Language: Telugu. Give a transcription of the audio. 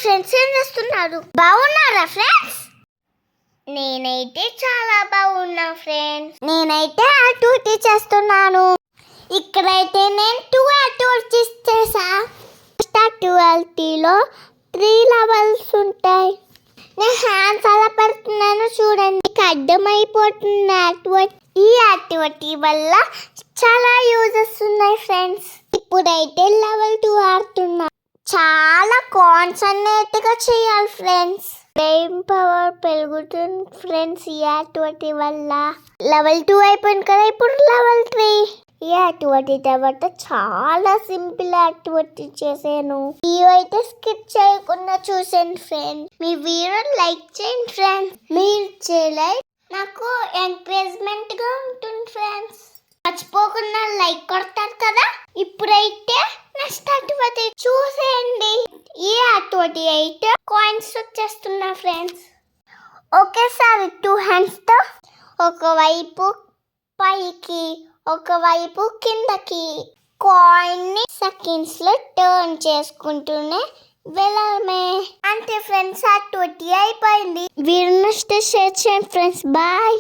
ఫ్రెండ్స్, ఏం చేస్తున్నారు? బాగున్నారా ఫ్రెండ్స్? నేనైతే చాలా బాగున్నా ఫ్రెండ్స్. నేనైతే యాక్టివిటీ చేస్తున్నాను. ఇక్కడైతే నేను 2 యాక్టివిటీస్ చేసా. యాక్టివిటీలో 3 లెవెల్స్ ఉంటాయి. నేను హ్యాండ్స్ అలా పెడుతున్నాను చూడండి, మీకు అర్థమైపోతుంది యాక్టివిటీ. ఈ యాక్టివిటీ వల్ల చాలా యూజెస్ ఉన్నాయి ఫ్రెండ్స్. ఇప్పుడైతే లెవెల్ 2 ఆడుతున్నా. చాలా కాన్సన్ట్రేట్గా చేయాలి ఫ్రెండ్స్. బ్రెయిన్ పవర్ పెరుగుతుంది ఫ్రెండ్స్ ఈ యాక్టివిటీ వల్ల. లెవెల్ 2 అయిపోయింది కదా, ఇప్పుడు లెవెల్ 3. ఈ యాక్టివిటీ తర్వాత చాలా సింపుల్ యాక్టివిటీ చేశాను. వీడియో అయితే స్కిప్ చేయకుండా చూసాను ఫ్రెండ్స్. మీ వీడియో లైక్ చేయండి ఫ్రెండ్స్. మీరు చేయలే నాకు ఎంకరేజ్మెంట్ గా ఉంటుంది ఫ్రెండ్స్. మర్చిపోకుండా లైక్ కొడతారు కదా. ఇప్పుడైతే నెక్స్ట్ యాక్టివిటీ చూసేయండి. ఈ యాక్టివిటీ అయితే కాయిన్స్ వచ్చేస్తున్నా ఫ్రెండ్స్. ఒకేసారి 2 హ్యాండ్స్ తో ఒకవైపు పైకి ఒకవైపు కిందకి కాయిన్ ని సెకండ్స్ లో టర్న్ చేసుకుంటూనే వెళ్ళడమే. అంటే ఫ్రెండ్స్, యాక్టివిటీ అయిపోయింది. వీడియో షేర్ చేయండి ఫ్రెండ్స్. బాయ్.